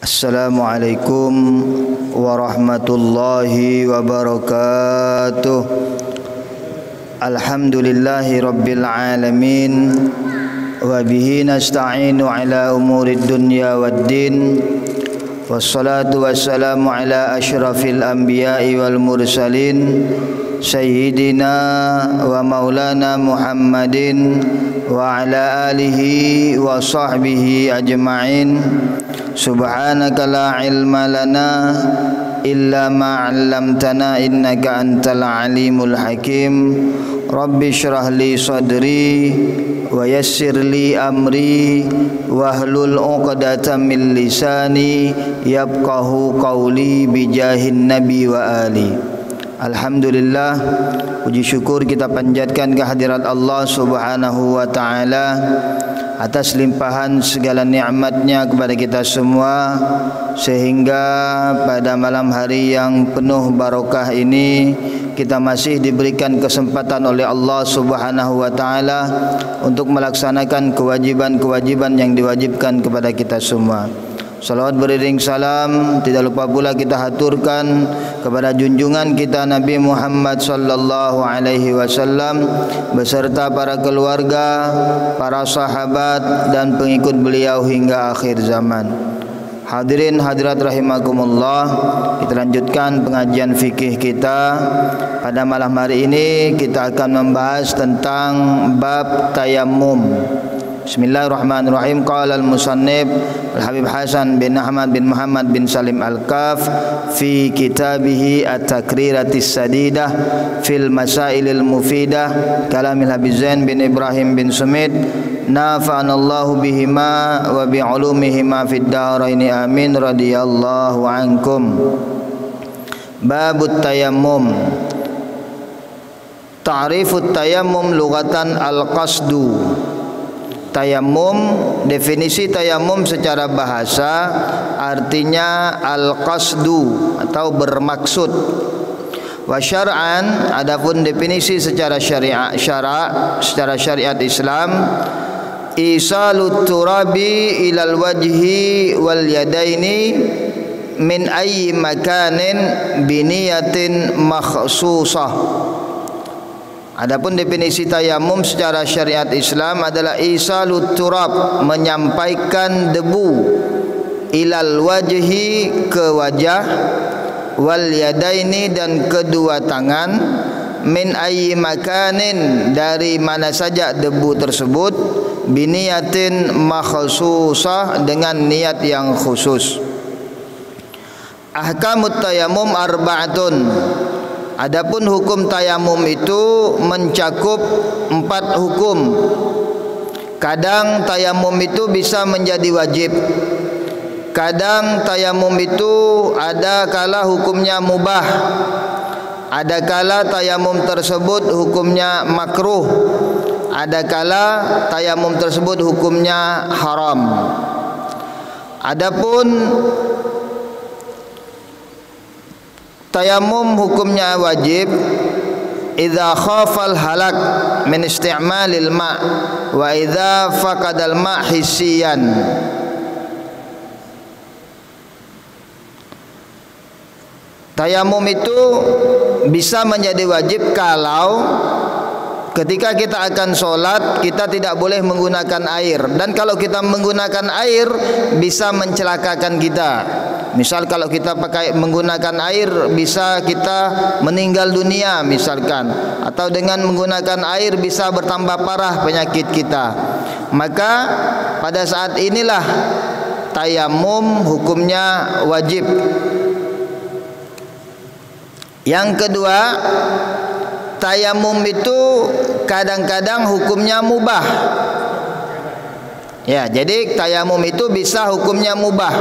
Assalamualaikum warahmatullahi wabarakatuh. Alhamdulillahi rabbil alamin, wa bihi nasta'inu ala umurid dunya waddin, wassalatu wassalamu ala asyrafil anbiya'i wal mursalin, sayyidina wa maulana Muhammadin wa ala alihi wa sahbihi ajma'in. Subhanaka la ilma lana illa ma 'allamtana innaka antal alimul hakim. Rabbi shrah li sadri wa yassir li amri wahlul 'uqdatam min lisani yafqahu qawli bijahin nabi wa ali. Alhamdulillah, puji syukur kita panjatkan kehadirat Allah Subhanahu wa taala atas limpahan segala nikmatnya kepada kita semua, sehingga pada malam hari yang penuh barokah ini kita masih diberikan kesempatan oleh Allah Subhanahu wa taala untuk melaksanakan kewajiban-kewajiban yang diwajibkan kepada kita semua. Salawat beriring salam tidak lupa pula kita haturkan kepada junjungan kita Nabi Muhammad sallallahu alaihi wasallam beserta para keluarga, para sahabat dan pengikut beliau hingga akhir zaman. Hadirin hadirat rahimakumullah, kita lanjutkan pengajian fikih kita. Pada malam hari ini kita akan membahas tentang bab tayammum. Bismillahirrahmanirrahim. Qala al-musannif Al-Habib Hasan bin Ahmad bin Muhammad bin Salim Al-Kaf fi kitabihi At-Takriratis Sadidah fil Masailil Mufidah kalamil Habib Zain bin Ibrahim bin Sumit nafa'anallahu bihima wa bi'ulumihima fid daraini amin radhiyallahu ankum. Babut tayammum. Ta'rifut tayammum lughatan al-qasdu. Tayammum, definisi tayammum secara bahasa artinya al-qasdu atau bermaksud. Wa syar'an, adapun definisi secara secara syariat Islam, isalut turabi ilal wajhi wal yadaini min ayyi makanin biniyatin makhsusah. Adapun definisi tayamum secara syariat Islam adalah isalut turab, menyampaikan debu, ilal wajhi, ke wajah, wal yadaini, dan kedua tangan, min ayyi makanin, dari mana saja debu tersebut, biniyatin makhsusah, dengan niat yang khusus. Ahkamut tayamum arba'atun. Adapun hukum tayamum itu mencakup 4 hukum. Kadang tayamum itu bisa menjadi wajib. Kadang tayamum itu ada kala hukumnya mubah. Ada kala tayamum tersebut hukumnya makruh. Ada kala tayamum tersebut hukumnya haram. Adapun tayamum hukumnya wajib idza khafal halak min isti'malil ma' wa idza faqadal ma' hissiyan. Tayamum itu bisa menjadi wajib kalau ketika kita akan sholat kita tidak boleh menggunakan air, dan kalau kita menggunakan air bisa mencelakakan kita. Misal kalau kita menggunakan air bisa kita meninggal dunia misalkan, atau dengan menggunakan air bisa bertambah parah penyakit kita. Maka pada saat inilah tayamum hukumnya wajib. Yang kedua, tayamum itu kadang-kadang hukumnya mubah. Ya, jadi tayamum itu bisa hukumnya mubah.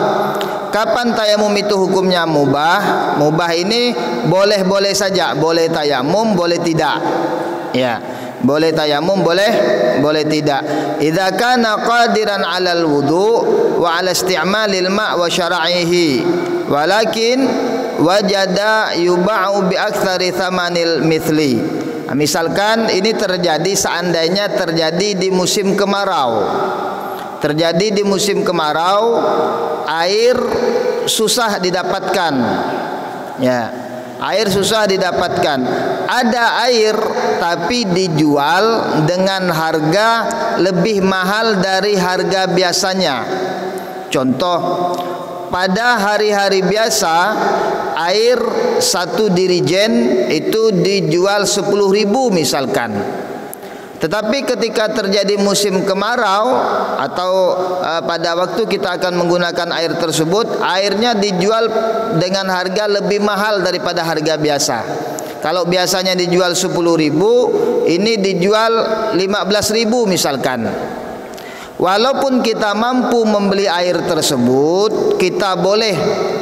Kapan tayamum itu hukumnya mubah? Mubah ini boleh-boleh saja, boleh tayamum, boleh tidak. Ya, boleh tayamum, boleh tidak. Idza kana qadiran 'alal wudu wa 'ala isti'malil ma' wa syara'ihi, walakin wajada yuba'u bi aktsari thamanil mithli. Misalkan ini terjadi, seandainya terjadi di musim kemarau. Terjadi di musim kemarau, air susah didapatkan. Ya, air susah didapatkan. Ada air tapi dijual dengan harga lebih mahal dari harga biasanya. Contoh, pada hari-hari biasa air 1 dirigen itu dijual 10.000 misalkan. Tetapi ketika terjadi musim kemarau atau pada waktu kita akan menggunakan air tersebut, airnya dijual dengan harga lebih mahal daripada harga biasa. Kalau biasanya dijual 10.000, ini dijual 15.000 misalkan. Walaupun kita mampu membeli air tersebut, kita boleh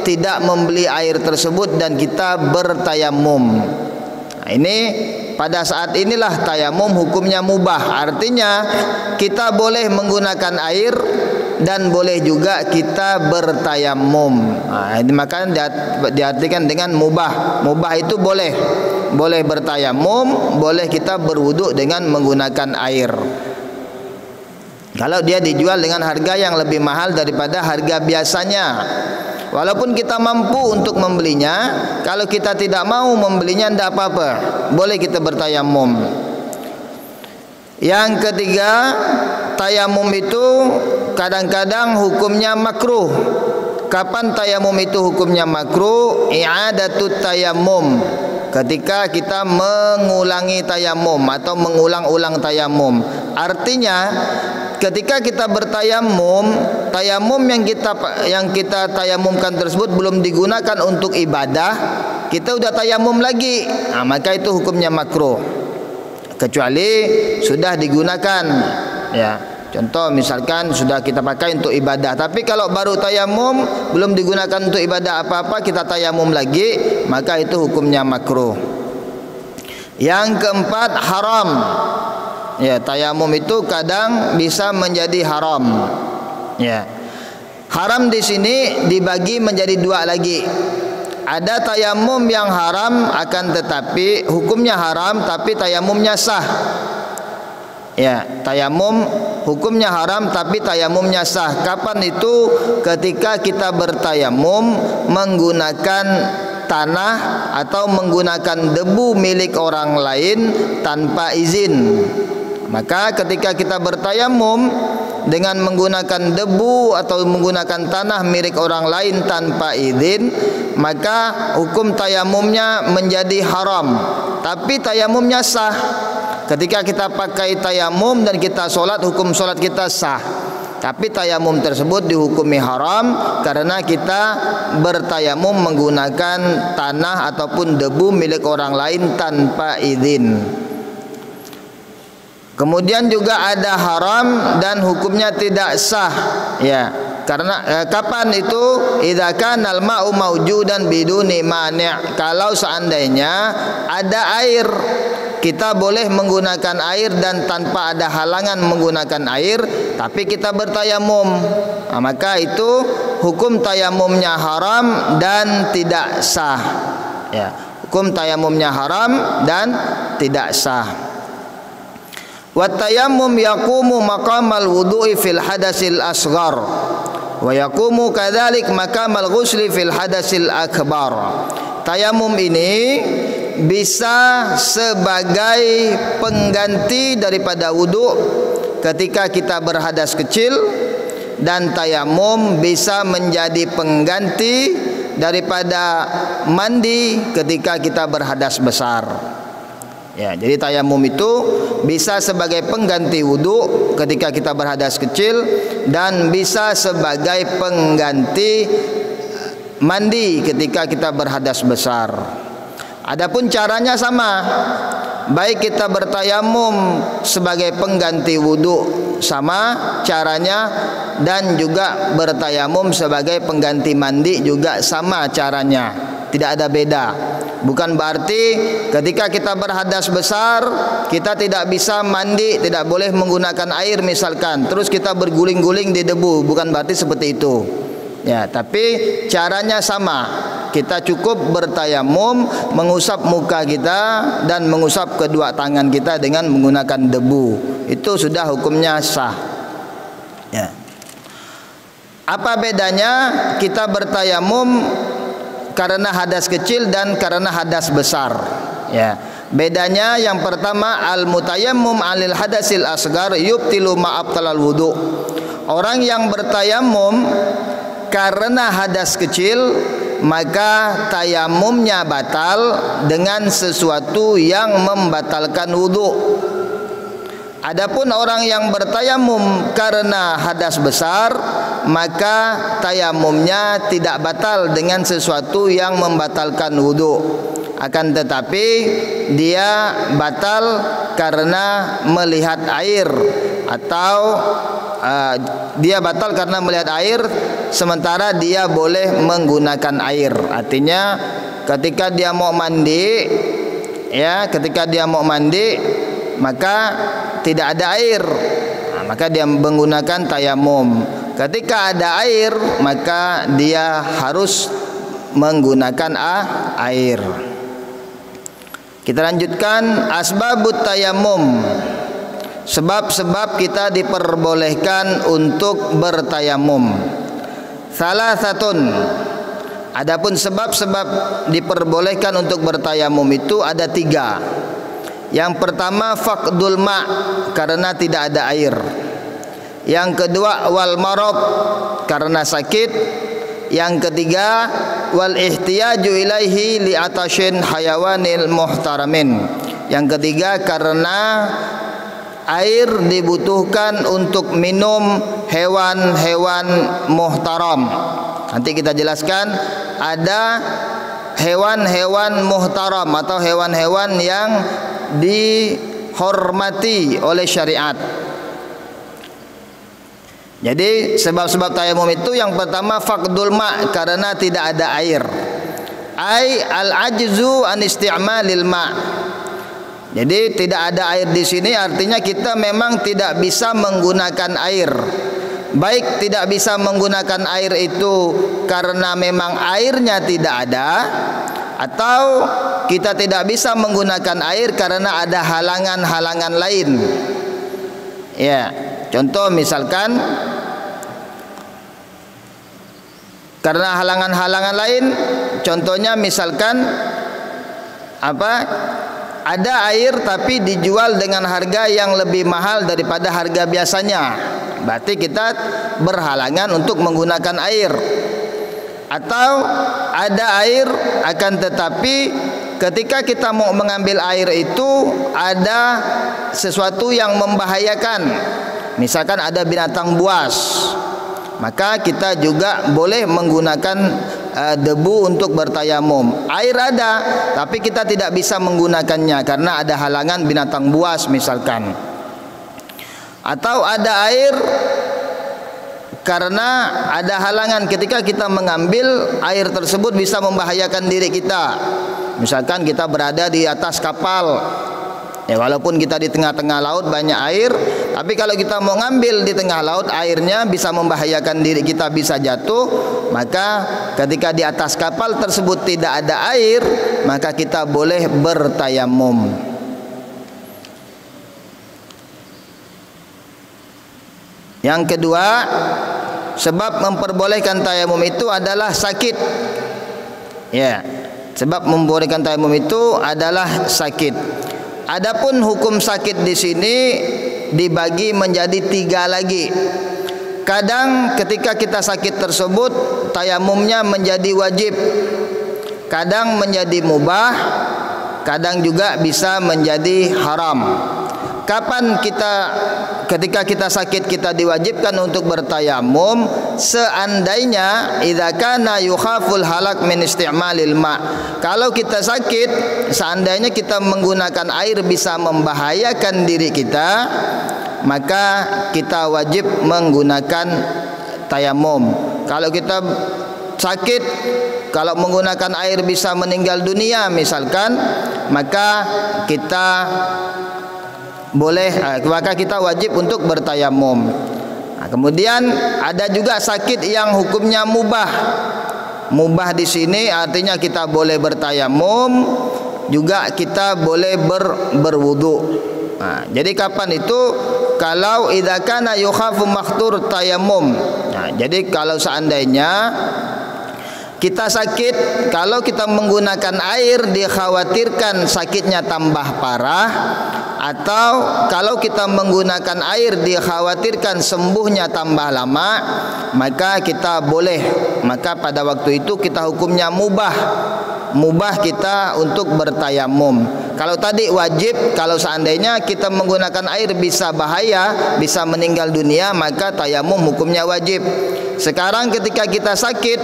tidak membeli air tersebut dan kita bertayamum. Nah, ini pada saat inilah tayamum hukumnya mubah. Artinya kita boleh menggunakan air dan boleh juga kita bertayamum. Nah, ini makanya diartikan dengan mubah. Mubah itu boleh bertayamum, boleh kita berwudu dengan menggunakan air. Kalau dia dijual dengan harga yang lebih mahal daripada harga biasanya, walaupun kita mampu untuk membelinya, kalau kita tidak mau membelinya tidak apa-apa, boleh kita bertayamum. Yang ketiga, tayamum itu kadang-kadang hukumnya makruh. Kapan tayamum itu hukumnya makruh? I'adatut tayamum, ketika kita mengulangi tayamum atau mengulang-ulang tayamum. Artinya ketika kita bertayamum, tayamum yang kita tayamumkan tersebut belum digunakan untuk ibadah, kita udah tayamum lagi, nah, maka itu hukumnya makruh. Kecuali sudah digunakan, ya. Contoh misalkan sudah kita pakai untuk ibadah, tapi kalau baru tayamum belum digunakan untuk ibadah apa-apa, kita tayamum lagi, maka itu hukumnya makruh. Yang keempat, haram. Ya, tayamum itu kadang bisa menjadi haram. Ya. Haram di sini dibagi menjadi dua lagi. Ada tayamum yang haram akan tetapi hukumnya haram tapi tayamumnya sah. Ya, tayamum hukumnya haram tapi tayamumnya sah. Kapan itu? Ketika kita bertayamum menggunakan tanah atau menggunakan debu milik orang lain tanpa izin. Maka ketika kita bertayamum dengan menggunakan debu atau menggunakan tanah milik orang lain tanpa izin, maka hukum tayamumnya menjadi haram tapi tayamumnya sah. Ketika kita pakai tayamum dan kita solat, hukum solat kita sah. Tapi tayamum tersebut dihukumi haram karena kita bertayamum menggunakan tanah ataupun debu milik orang lain tanpa izin. Kemudian juga ada haram dan hukumnya tidak sah. Ya, karena kapan itu? Idza kana al-ma'u mawjudan biduni mani'. Kalau seandainya ada air, kita boleh menggunakan air dan tanpa ada halangan menggunakan air, tapi kita bertayamum. Nah, maka itu hukum tayamumnya haram dan tidak sah. Ya, hukum tayamumnya haram dan tidak sah. Wa tayammum yaqumu maqamal wudu'i fil hadasil asghar wa yaqumu kadzalik maqamal ghusli fil hadasil akbar. Tayamum ini bisa sebagai pengganti daripada wudu ketika kita berhadas kecil, dan tayamum bisa menjadi pengganti daripada mandi ketika kita berhadas besar. Ya, jadi tayamum itu bisa sebagai pengganti wudu ketika kita berhadas kecil dan bisa sebagai pengganti mandi ketika kita berhadas besar. Adapun caranya sama, baik kita bertayamum sebagai pengganti wudu sama caranya, dan juga bertayamum sebagai pengganti mandi juga sama caranya, tidak ada beda. Bukan berarti ketika kita berhadas besar kita tidak bisa mandi, tidak boleh menggunakan air misalkan, terus kita berguling-guling di debu, bukan berarti seperti itu. Ya, tapi caranya sama. Kita cukup bertayamum, mengusap muka kita dan mengusap kedua tangan kita dengan menggunakan debu. Itu sudah hukumnya sah. Ya. Apa bedanya kita bertayamum karena hadas kecil dan karena hadas besar? Ya, bedanya yang pertama, al-mutayammum 'alil hadasil asgar yubtilu ma'abtalal wudu. Orang yang bertayamum karena hadas kecil, maka tayamumnya batal dengan sesuatu yang membatalkan wudu. Adapun orang yang bertayamum karena hadas besar, maka tayamumnya tidak batal dengan sesuatu yang membatalkan wudu. Akan tetapi dia batal karena melihat air, atau dia batal karena melihat air sementara dia boleh menggunakan air. Artinya ketika dia mau mandi, ya, ketika dia mau mandi maka tidak ada air, maka dia menggunakan tayamum. Ketika ada air, maka dia harus menggunakan air. Kita lanjutkan asbabut tayamum. Sebab-sebab kita diperbolehkan untuk bertayamum. Salasatun. Adapun sebab-sebab diperbolehkan untuk bertayamum itu ada 3. Yang pertama, faqdul ma', karena tidak ada air. Yang kedua, wal marad, karena sakit. Yang ketiga, wal ihtiyaju ilaihi li atashin hayawanil muhtaramin. Yang ketiga, karena air dibutuhkan untuk minum hewan-hewan muhtaram. Nanti kita jelaskan, ada hewan-hewan muhtaram atau hewan-hewan yang dihormati oleh syariat. Jadi sebab-sebab tayamum itu yang pertama faqdul ma', karena tidak ada air. Ai al-ajzu an isti'malil ma'. Jadi tidak ada air di sini artinya kita memang tidak bisa menggunakan air. Baik tidak bisa menggunakan air itu karena memang airnya tidak ada, atau kita tidak bisa menggunakan air karena ada halangan-halangan lain. Ya, contoh misalkan karena halangan-halangan lain, contohnya misalkan apa? Ada air tapi dijual dengan harga yang lebih mahal daripada harga biasanya. Berarti kita berhalangan untuk menggunakan air. Atau ada air akan tetapi ketika kita mau mengambil air itu ada sesuatu yang membahayakan. Misalkan ada binatang buas, maka kita juga boleh menggunakan debu untuk bertayamum. Air ada tapi kita tidak bisa menggunakannya karena ada halangan binatang buas misalkan. Atau ada air karena ada halangan ketika kita mengambil air tersebut bisa membahayakan diri kita. Misalkan kita berada di atas kapal, ya, walaupun kita di tengah-tengah laut banyak air, tapi kalau kita mau ngambil di tengah laut airnya bisa membahayakan diri kita, bisa jatuh. Maka ketika di atas kapal tersebut tidak ada air, maka kita boleh bertayamum. Yang kedua, sebab memperbolehkan tayamum itu adalah sakit. Ya, sebab membolehkan tayamum itu adalah sakit. Adapun hukum sakit di sini dibagi menjadi 3 lagi. Kadang ketika kita sakit tersebut tayamumnya menjadi wajib, kadang menjadi mubah, kadang juga bisa menjadi haram. Kapan ketika kita sakit kita diwajibkan untuk bertayamum? Seandainya idza kana yukhaful halak min isti'malil ma'. Kalau kita sakit, seandainya kita menggunakan air bisa membahayakan diri kita, maka kita wajib menggunakan tayamum. Kalau kita sakit, kalau menggunakan air bisa meninggal dunia misalkan, maka kita boleh, maka kita wajib untuk bertayamum. Nah, kemudian ada juga sakit yang hukumnya mubah. Mubah di sini artinya kita boleh bertayamum, juga kita boleh berwudu. Nah, jadi kapan itu? Kalau idza kana yukhafu makhtur tayamum. Nah, Jadi kalau seandainya kita sakit, kalau kita menggunakan air dikhawatirkan sakitnya tambah parah, atau kalau kita menggunakan air dikhawatirkan sembuhnya tambah lama, maka kita boleh, maka pada waktu itu kita hukumnya mubah kita untuk bertayamum. Kalau tadi wajib, kalau seandainya kita menggunakan air bisa bahaya, bisa meninggal dunia, maka tayamum hukumnya wajib. Sekarang ketika kita sakit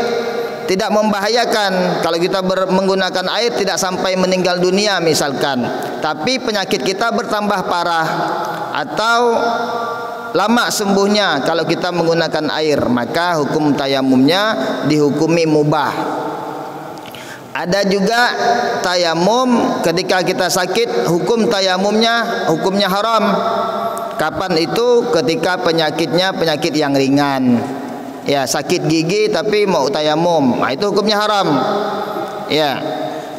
tidak membahayakan, kalau kita menggunakan air tidak sampai meninggal dunia misalkan, tapi penyakit kita bertambah parah atau lama sembuhnya kalau kita menggunakan air, maka hukum tayamumnya dihukumi mubah. Ada juga tayamum ketika kita sakit, hukum tayamumnya hukumnya haram. Kapan itu? Ketika penyakitnya penyakit yang ringan. Ya, sakit gigi tapi mau tayamum, itu hukumnya haram. Ya,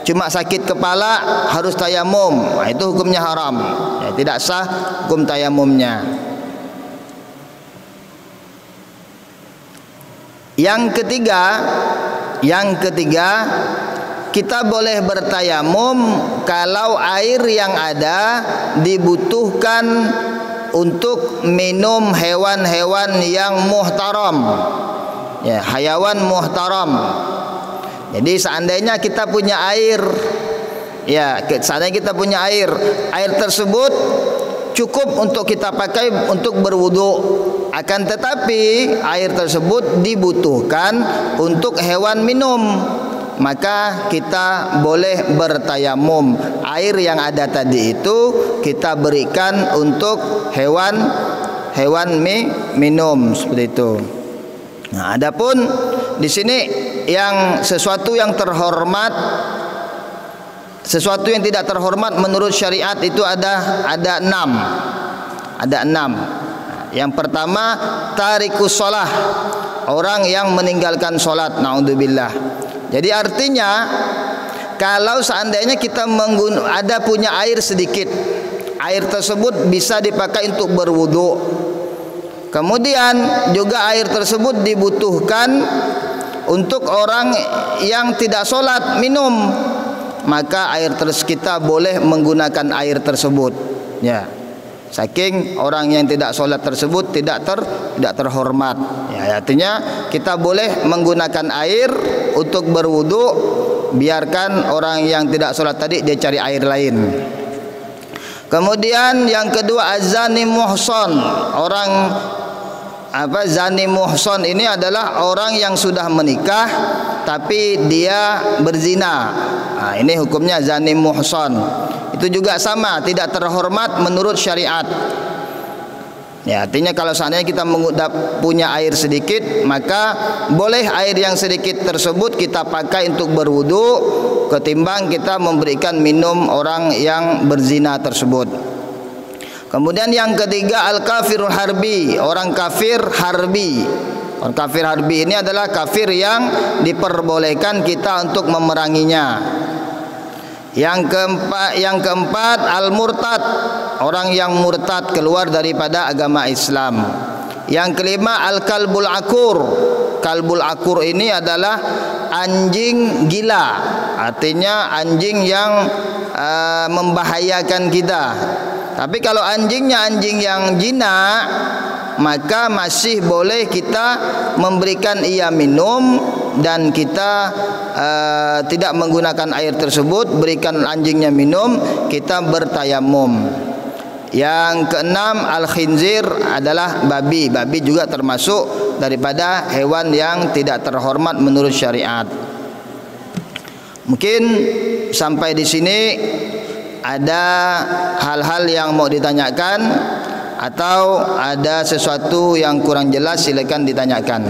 cuma sakit kepala harus tayamum, itu hukumnya haram. Ya, tidak sah hukum tayamumnya. Yang ketiga, kita boleh bertayamum kalau air yang ada dibutuhkan untuk minum hewan-hewan yang muhtaram, ya, hayawan muhtaram. Jadi seandainya kita punya air, ya, seandainya kita punya air tersebut cukup untuk kita pakai untuk berwudu, akan tetapi air tersebut dibutuhkan untuk hewan minum, maka kita boleh bertayamum. Air yang ada tadi itu kita berikan untuk hewan minum, seperti itu. Nah, adapun di sini yang sesuatu yang terhormat, sesuatu yang tidak terhormat menurut syariat itu ada 6. Ada 6. Yang pertama, tarikus shalah, orang yang meninggalkan salat, naudzubillah. Jadi artinya kalau seandainya kita ada punya air sedikit, air tersebut bisa dipakai untuk berwudu. Kemudian juga air tersebut dibutuhkan untuk orang yang tidak sholat minum, maka air kita boleh menggunakan air tersebut. Ya, saking orang yang tidak sholat tersebut tidak terhormat. Ya, artinya kita boleh menggunakan air untuk berwudu, biarkan orang yang tidak sholat tadi dia cari air lain. Kemudian yang kedua, azani muhson, orang zani muhson ini adalah orang yang sudah menikah tapi dia berzina. Nah, ini hukumnya zani muhson. Itu juga sama, tidak terhormat menurut syariat. Ya, artinya kalau seandainya kita punya air sedikit, maka boleh air yang sedikit tersebut kita pakai untuk berwudu ketimbang kita memberikan minum orang yang berzina tersebut. Kemudian yang ketiga, al-kafirul harbi, orang kafir harbi. Orang kafir harbi ini adalah kafir yang diperbolehkan kita untuk memeranginya. Yang keempat al-murtad, orang yang murtad keluar daripada agama Islam. Yang kelima al-kalbul akur. Kalbul akur ini adalah anjing gila, artinya anjing yang membahayakan kita. Tapi kalau anjingnya anjing yang jinak, maka masih boleh kita memberikan ia minum dan kita tidak menggunakan air tersebut, berikan anjingnya minum, kita bertayamum. Yang keenam al-khinzir adalah babi. Babi juga termasuk daripada hewan yang tidak terhormat menurut syariat. Mungkin sampai di sini ada hal-hal yang mau ditanyakan atau ada sesuatu yang kurang jelas, silakan ditanyakan.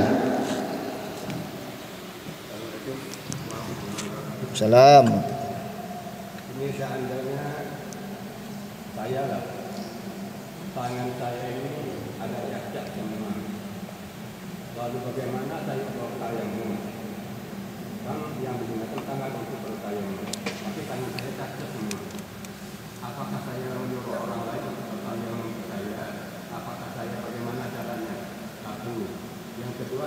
Salam. Ini seandainya saya lah, tangan saya ini ada cacat semua. Lalu bagaimana saya bertayamum? Bang, yang digunakan tangan untuk bertayamum, tapi tangan saya cacat semua. Apakah saya menyuruh orang lain untuk bertayamum ke saya? Apakah saya bagaimana caranya? Satu. Yang kedua,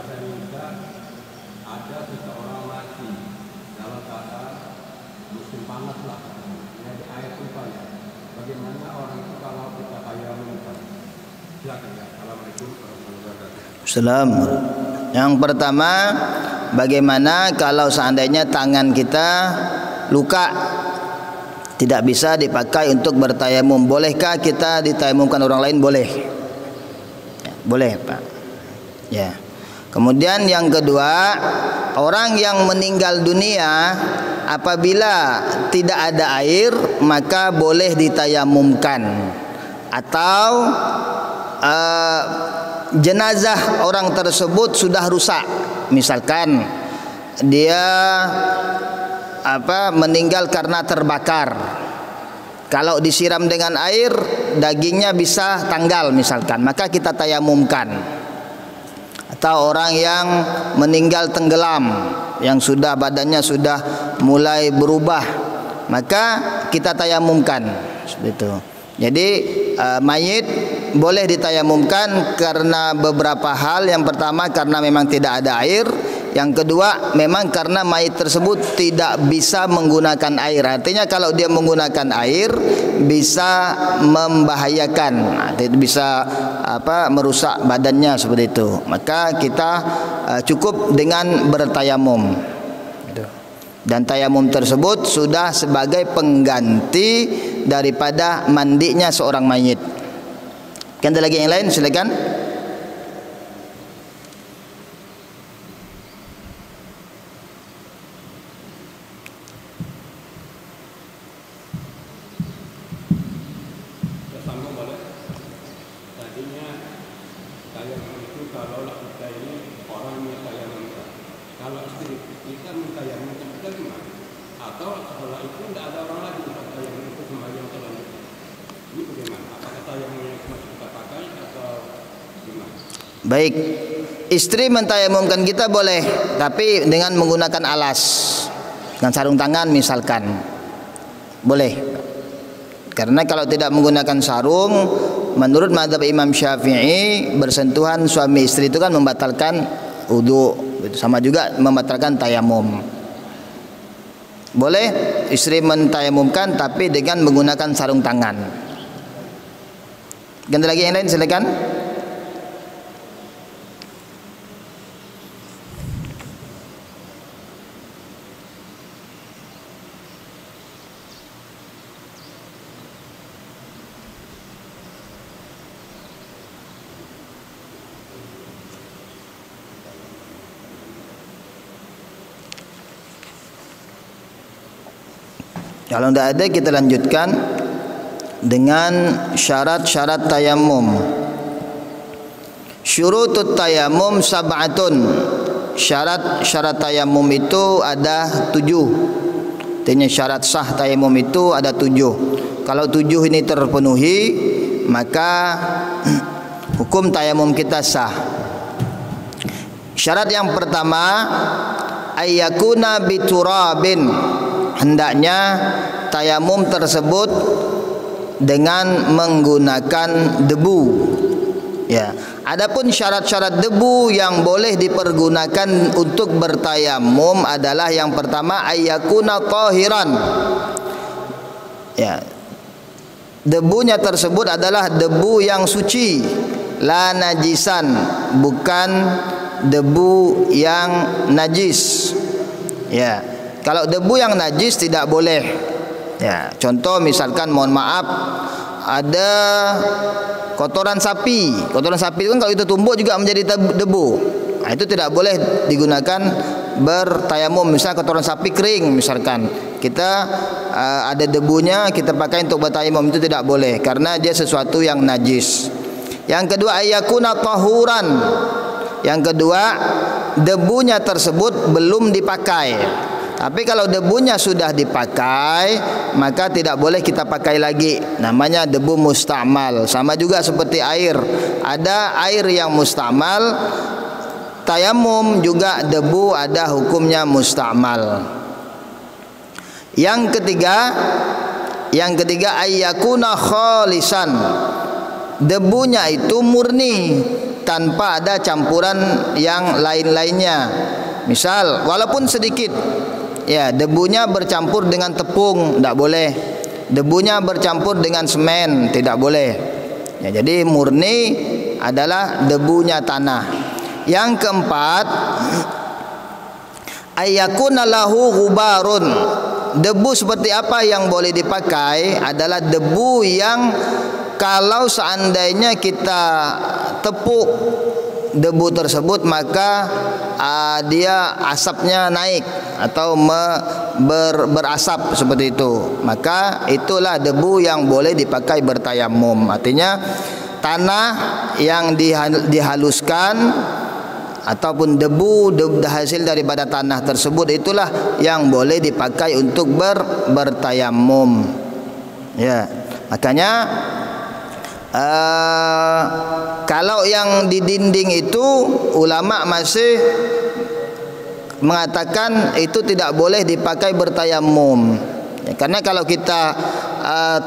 Salam. Yang pertama, bagaimana kalau seandainya tangan kita luka, tidak bisa dipakai untuk bertayamum? Bolehkah kita ditayamumkan orang lain? Boleh. Ya, boleh, Pak. Ya. Kemudian yang kedua, orang yang meninggal dunia apabila tidak ada air maka boleh ditayamumkan, atau jenazah orang tersebut sudah rusak, misalkan dia meninggal karena terbakar, kalau disiram dengan air dagingnya bisa tanggal misalkan, maka kita tayamumkan. Atau orang yang meninggal tenggelam, yang sudah badannya sudah mulai berubah, maka kita tayamumkan seperti itu. Jadi mayit boleh ditayamumkan karena beberapa hal. Yang pertama karena memang tidak ada air. Yang kedua memang karena mayit tersebut tidak bisa menggunakan air. Artinya kalau dia menggunakan air bisa membahayakan, bisa merusak badannya seperti itu. Maka kita cukup dengan bertayamum. Dan tayamum tersebut sudah sebagai pengganti daripada mandinya seorang mayit. Kan ada lagi yang lain, silakan. Baik, istri mentayamumkan kita boleh, tapi dengan menggunakan alas, dengan sarung tangan misalkan, boleh. Karena kalau tidak menggunakan sarung, menurut mazhab Imam Syafi'i, bersentuhan suami istri itu kan membatalkan wudu, sama juga membatalkan tayamum. Boleh istri mentayamumkan, tapi dengan menggunakan sarung tangan. Ganti lagi yang lain, silakan. Kalau tidak ada, kita lanjutkan dengan syarat-syarat tayamum. Syurutut tayamum sab'atun. Syarat-syarat tayamum itu ada 7. Artinya syarat sah tayamum itu ada 7. Kalau 7 ini terpenuhi, maka hukum tayamum kita sah. Syarat yang pertama, ayyakuna biturabin. Hendaknya tayamum tersebut dengan menggunakan debu. Ya. Adapun syarat-syarat debu yang boleh dipergunakan untuk bertayamum adalah yang pertama ayyakuna tahiran. Ya. Debunya tersebut adalah debu yang suci, la najisan, bukan debu yang najis. Ya. Kalau debu yang najis tidak boleh. Ya, contoh misalkan, mohon maaf, ada kotoran sapi. Kotoran sapi itu kan kalau itu tumbuk juga menjadi debu. Nah, itu tidak boleh digunakan bertayamum. Misalnya kotoran sapi kering, misalkan kita ada debunya, kita pakai untuk bertayamum, itu tidak boleh karena dia sesuatu yang najis. Yang kedua, ayyakuna tahuran. Yang kedua, debunya tersebut belum dipakai. Tapi kalau debunya sudah dipakai, maka tidak boleh kita pakai lagi. Namanya debu musta'mal. Sama juga seperti air. Ada air yang musta'mal, tayamum juga debu ada hukumnya musta'mal. Yang ketiga ayyakuna khalisan. Debunya itu murni, tanpa ada campuran yang lain-lainnya. Misal walaupun sedikit, ya, debunya bercampur dengan tepung, tidak boleh. Debunya bercampur dengan semen, tidak boleh. Ya, jadi murni adalah debunya tanah. Yang keempat, ayyakuna lahu ghubarun. Debu seperti apa yang boleh dipakai adalah debu yang kalau seandainya kita tepuk debu tersebut maka dia asapnya naik atau berasap seperti itu, maka itulah debu yang boleh dipakai bertayamum. Artinya tanah yang dihaluskan ataupun debu hasil daripada tanah tersebut itulah yang boleh dipakai untuk bertayamum. Ya, makanya kalau yang di dinding itu ulama masih mengatakan itu tidak boleh dipakai bertayamum. Ya, karena kalau kita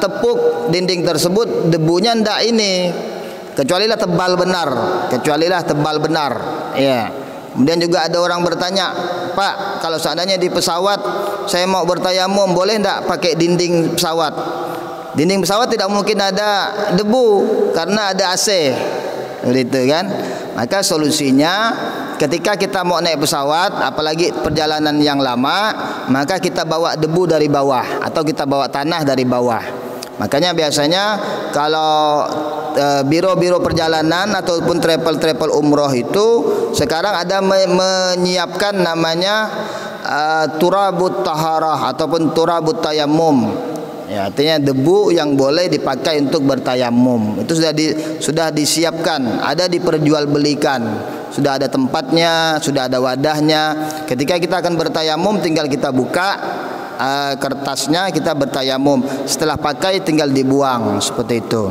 tepuk dinding tersebut debunya ndak ini, kecualilah tebal benar. Ya. Kemudian juga ada orang bertanya, Pak, kalau seandainya di pesawat saya mau bertayamum boleh ndak pakai dinding pesawat? Dinding pesawat tidak mungkin ada debu karena ada AC, begitu kan? Maka solusinya ketika kita mau naik pesawat, apalagi perjalanan yang lama, maka kita bawa debu dari bawah atau kita bawa tanah dari bawah. Makanya biasanya kalau biro-biro perjalanan ataupun travel umroh itu sekarang ada menyiapkan namanya turabut taharah ataupun turabut tayamum. Ya, artinya debu yang boleh dipakai untuk bertayamum itu sudah disiapkan, ada diperjualbelikan, sudah ada tempatnya, sudah ada wadahnya. Ketika kita akan bertayamum tinggal kita buka kertasnya, kita bertayamum. Setelah pakai tinggal dibuang seperti itu.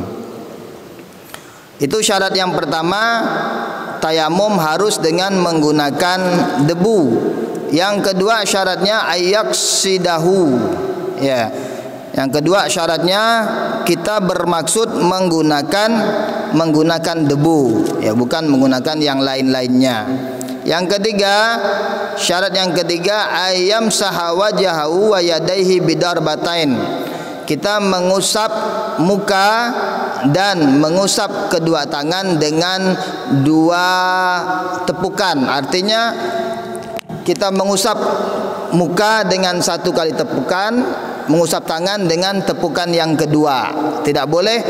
Itu syarat yang pertama, tayamum harus dengan menggunakan debu. Yang kedua syaratnya ayyaksidahu. Ya. Yang kedua syaratnya kita bermaksud menggunakan debu, ya, bukan menggunakan yang lain-lainnya. Yang ketiga, syarat yang ketiga ayam sahawajahu wa yadaihi bidarbatain. Kita mengusap muka dan mengusap kedua tangan dengan 2 tepukan. Artinya kita mengusap muka dengan 1 kali tepukan, mengusap tangan dengan tepukan yang kedua. Tidak boleh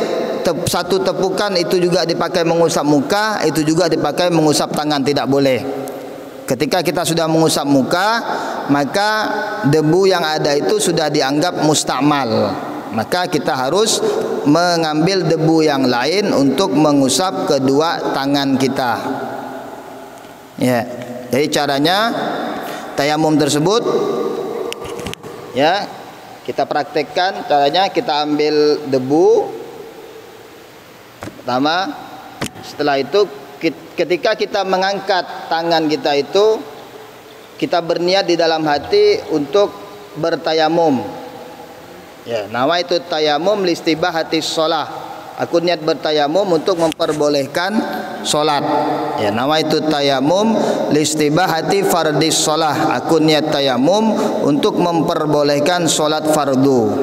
satu tepukan itu juga dipakai mengusap muka, itu juga dipakai mengusap tangan, tidak boleh. Ketika kita sudah mengusap muka, maka debu yang ada itu sudah dianggap mustakmal. Maka kita harus mengambil debu yang lain untuk mengusap kedua tangan kita. Ya, jadi caranya tayamum tersebut, ya, kita praktekkan caranya. Kita ambil debu pertama, setelah itu ketika kita mengangkat tangan kita itu kita berniat di dalam hati untuk bertayamum. Ya, nawaitu tayamum listibahati shalah. Aku niat bertayamum untuk memperbolehkan solat. Ya, nawaitu tayamum listibahati fardis shalah. Aku niat tayamum untuk memperbolehkan solat fardu.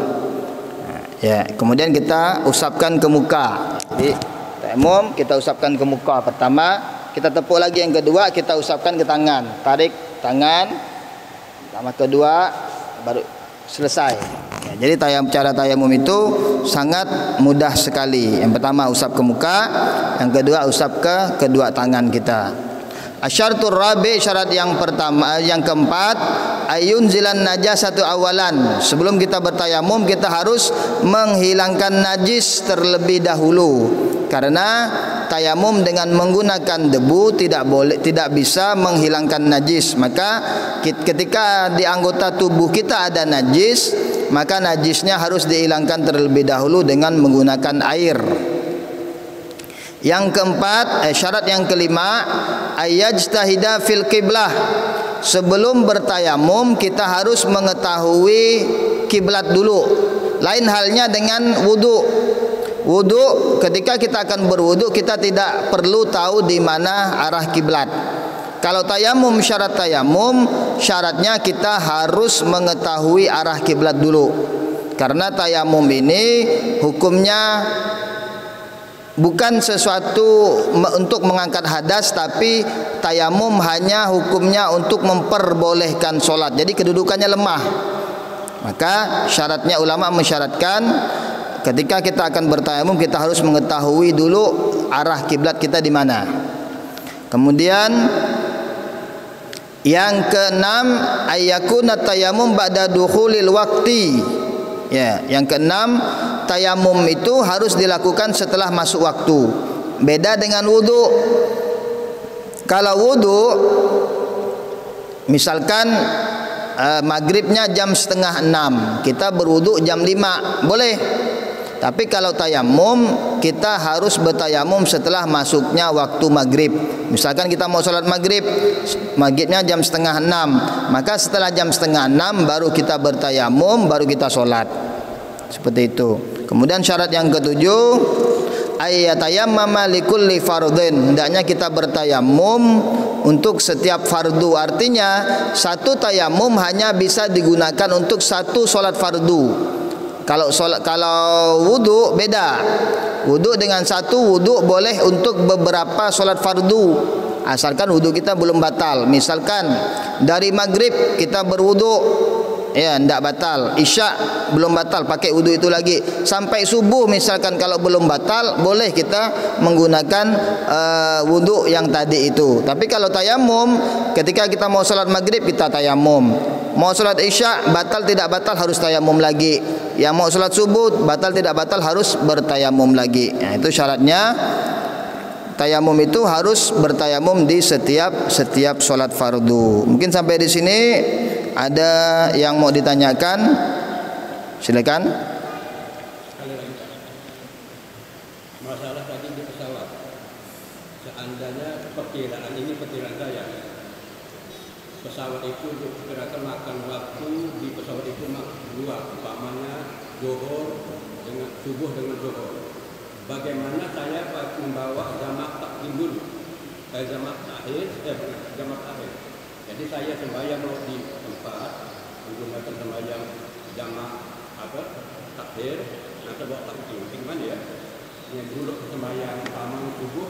Ya, kemudian kita usapkan ke muka. Jadi tayamum kita usapkan ke muka pertama, kita tepuk lagi yang kedua, kita usapkan ke tangan. Tarik tangan, sama kedua baru selesai. Ya, jadi cara tayamum itu sangat mudah sekali. Yang pertama usap ke muka, yang kedua usap ke kedua tangan kita. Asyaratul rabi, syarat yang pertama, yang keempat, ayunzilan najasatu awalan. Sebelum kita bertayamum kita harus menghilangkan najis terlebih dahulu. Karena tayamum dengan menggunakan debu tidak bisa menghilangkan najis. Maka ketika di anggota tubuh kita ada najis, maka najisnya harus dihilangkan terlebih dahulu dengan menggunakan air. Yang keempat, syarat yang kelima, ayyajtahida fil qiblah. Sebelum bertayamum kita harus mengetahui kiblat dulu. Lain halnya dengan wudu. Wudu, ketika kita akan berwudu kita tidak perlu tahu di mana arah kiblat. Kalau tayamum, syaratnya kita harus mengetahui arah kiblat dulu. Karena tayamum ini hukumnya bukan sesuatu untuk mengangkat hadas, tapi tayamum hanya hukumnya untuk memperbolehkan solat. Jadi kedudukannya lemah. Maka syaratnya, ulama mensyaratkan ketika kita akan bertayamum kita harus mengetahui dulu arah kiblat kita di mana. Kemudian yang keenam, ayyakuna tayamum ba'da dukhulil waqti. Ya, yang keenam, tayamum itu harus dilakukan setelah masuk waktu. Beda dengan wudu. Kalau wudu, misalkan maghribnya jam setengah 6, kita berwudu jam 5, boleh. Tapi kalau tayamum, kita harus bertayamum setelah masuknya waktu maghrib. Misalkan kita mau sholat maghrib, maghribnya jam setengah 6, maka setelah jam setengah 6 baru kita bertayamum, baru kita sholat. Seperti itu. Kemudian syarat yang ketujuh, ayyatayammama likulli fardhin. Hendaknya kita bertayamum untuk setiap fardu. Artinya satu tayamum hanya bisa digunakan untuk satu sholat fardu. Kalau wudu beda. Wudu dengan satu wudu boleh untuk beberapa sholat fardu, asalkan wudu kita belum batal. Misalkan dari maghrib kita berwudu, ya tidak batal. Isya belum batal, pakai wudu itu lagi. Sampai subuh misalkan kalau belum batal, boleh kita menggunakan wudu yang tadi itu. Tapi kalau tayamum, ketika kita mau sholat maghrib kita tayamum, mau sholat isya batal tidak batal harus tayamum lagi, yang mau sholat subuh batal tidak batal harus bertayamum lagi. Nah, itu syaratnya. Tayamum itu harus bertayamum di setiap sholat fardu. Mungkin sampai di sini ada yang mau ditanyakan, silakan. Masalah tadi di pesawat, seandainya perkiraan saya, pesawat itu diperkirakan makan waktu di pesawat itu 2, umpamanya zuhur dengan subuh dengan zuhur. Bagaimana saya membawa jamak takdim dulu, jamak akhir. Jadi saya sembahyang di tempat menggunakan sembahyang jamak takhir, nanti bawa takdim. Gimana ya? Yang dulu sembahyang pertama subuh,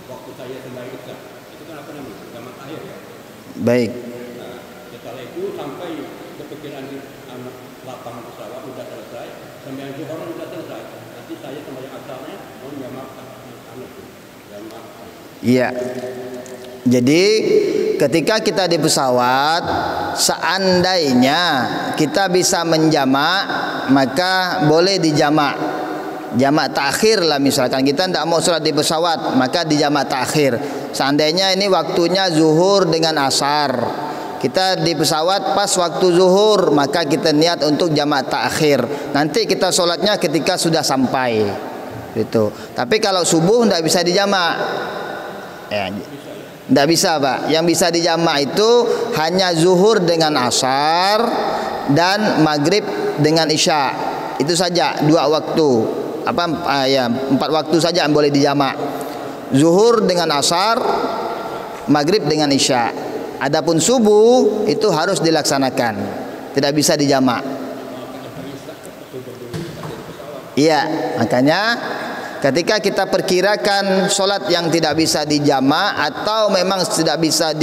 waktu saya sembahyang isya, itu kan apa namanya? Jamak akhir ya. Baik. Nah, setelah itu sampai kepikiran di lapangan pesawat sudah selesai, sembahyang zuhur sudah selesai. Nanti saya sembahyang asarnya mau jamak jamak. Iya. Jadi ketika kita di pesawat, seandainya kita bisa menjamak, maka boleh dijamak. Jamak takhir lah, misalkan kita tidak mau sholat di pesawat, maka dijamak takhir. Seandainya ini waktunya zuhur dengan asar, kita di pesawat pas waktu zuhur, maka kita niat untuk jamak takhir. Nanti kita sholatnya ketika sudah sampai. Gitu. Tapi kalau subuh tidak bisa dijamak. Ya, tidak bisa, Pak. Yang bisa dijamak itu hanya zuhur dengan asar dan maghrib dengan isya. Itu saja 2 waktu. 4 waktu saja yang boleh dijamak. Zuhur dengan asar, maghrib dengan isya. Adapun subuh itu harus dilaksanakan, tidak bisa dijamak. Iya, makanya ketika kita perkirakan sholat yang tidak bisa dijamak atau memang tidak bisa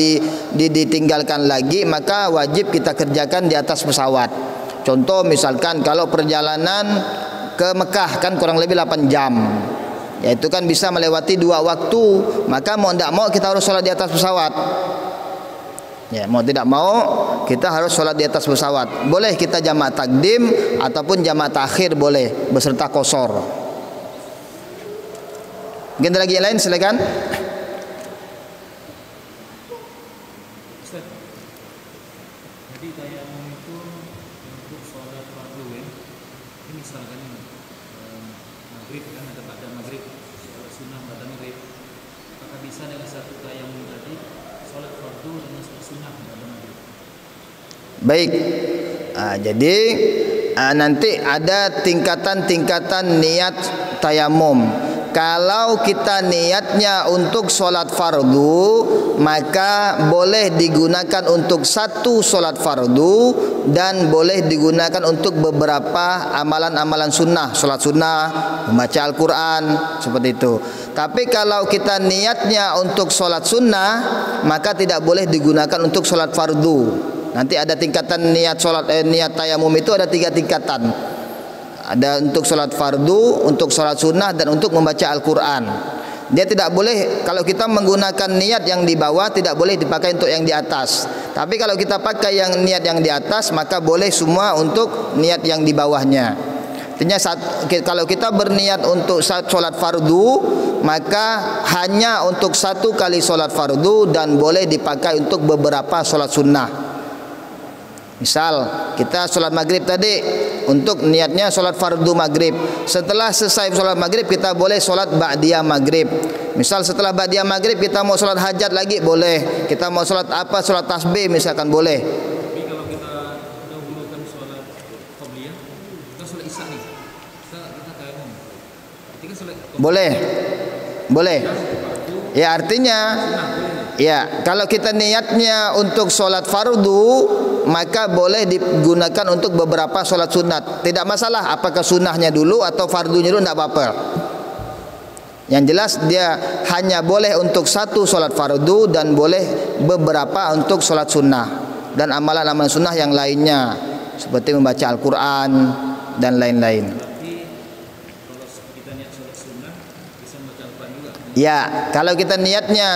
ditinggalkan lagi, maka wajib kita kerjakan di atas pesawat. Contoh misalkan kalau perjalanan ke Mekah kan kurang lebih 8 jam, yaitu kan bisa melewati 2 waktu, maka mau tidak mau kita harus sholat di atas pesawat. Ya, mau tidak mau kita harus sholat di atas pesawat. Boleh kita jamak takdim ataupun jamak takhir, boleh beserta qosor. Mungkin ada lagi yang lain, silakan. Jadi tayamum itu untuk sholat fardu ya. Ini misalkan maghrib kan, ada pada maghrib, sholat sunnah pada maghrib. Apakah bisa dengan satu tayamum tadi sholat fardu dengan sholat sunnah pada maghrib? Baik. Jadi nanti ada tingkatan-tingkatan niat tayamum. kalau kita niatnya untuk solat fardu, maka boleh digunakan untuk satu solat fardu dan boleh digunakan untuk beberapa amalan-amalan sunnah, solat sunnah, membaca Al-Quran, seperti itu. Tapi kalau kita niatnya untuk solat sunnah, maka tidak boleh digunakan untuk solat fardu. Nanti ada tingkatan niat niat tayamum itu ada 3 tingkatan. Ada untuk solat fardu, untuk solat sunnah, dan untuk membaca Al-Quran. Dia tidak boleh, kalau kita menggunakan niat yang di bawah, tidak boleh dipakai untuk yang di atas. Tapi kalau kita pakai yang niat yang di atas, maka boleh semua untuk niat yang di bawahnya. Artinya kalau kita berniat untuk solat fardu, maka hanya untuk 1 kali solat fardu dan boleh dipakai untuk beberapa solat sunnah. Misal kita sholat maghrib tadi, untuk niatnya sholat fardu maghrib. Setelah selesai sholat maghrib, kita boleh sholat ba'diyah maghrib. Misal setelah ba'diyah maghrib kita mau sholat hajat lagi, boleh. Kita mau sholat apa, sholat tasbih misalkan, boleh. Tapi kalau kita dahulukan sholat qabliyah, kita sholat isya nih, kita tayamum. Ketika sholat boleh, boleh. Ya artinya, ya kalau kita niatnya untuk sholat fardu, maka boleh digunakan untuk beberapa sholat sunat. Tidak masalah apakah sunnahnya dulu atau fardunya dulu, tidak apa-apa. Yang jelas dia hanya boleh untuk 1 sholat fardu dan boleh beberapa untuk sholat sunnah dan amalan-amalan sunnah yang lainnya, seperti membaca Al-Quran dan lain-lain. Ya, kalau kita niatnya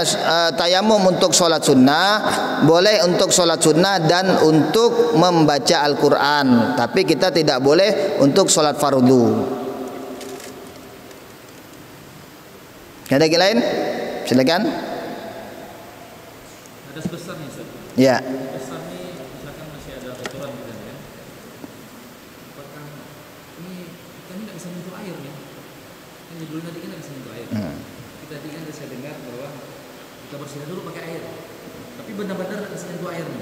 tayamum untuk sholat sunnah, boleh untuk sholat sunnah dan untuk membaca Al-Quran. Tapi kita tidak boleh untuk sholat fardu. Ada lagi lain? Silakan. Ada sebesarnya, Ustaz. Ya. Sebesar ini misalkan masih ada kotoran gitu kan. Apakah ini kita nggak bisa menyentuh air nih? Ini dulu tadi kan nggak bisa menyentuh air. Tadi kan saya dengar bahwa kita bersihkan dulu pakai air, tapi benar-benar nggak bisa menyentuh air nih.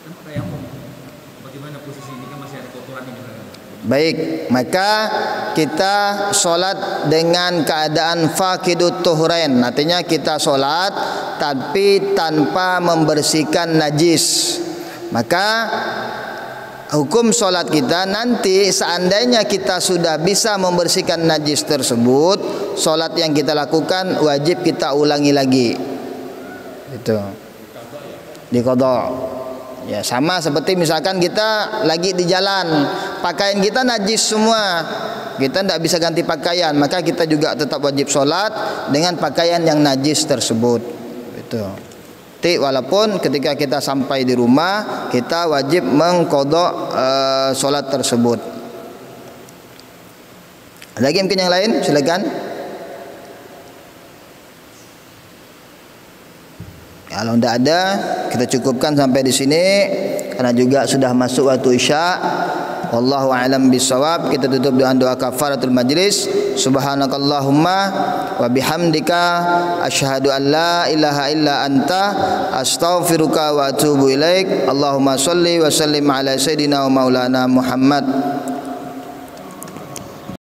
Kan tayamum. Bagaimana posisi ini, kan masih ada kotoran ini. Baik, maka kita sholat dengan keadaan faqidut tuhrain. Artinya kita sholat tapi tanpa membersihkan najis. Maka hukum sholat kita nanti, seandainya kita sudah bisa membersihkan najis tersebut, sholat yang kita lakukan wajib kita ulangi lagi. Itu diqadha. Ya sama seperti misalkan kita lagi di jalan, pakaian kita najis semua, kita tidak bisa ganti pakaian, maka kita juga tetap wajib sholat dengan pakaian yang najis tersebut. Itu. Walaupun ketika kita sampai di rumah, kita wajib mengqadha sholat tersebut. Ada lagi mungkin yang lain? Silakan. Kalau tidak ada, kita cukupkan sampai di sini karena juga sudah masuk waktu Isya. Wallahu a'lam bishawab. Kita tutup dengan doa kafaratul majlis. Subhanakallahumma wa bihamdika asyhadu an la ilaha illa anta astaghfiruka wa atubu ilaik. Allahumma shalli wa sallim ala sayidina wa maulana Muhammad.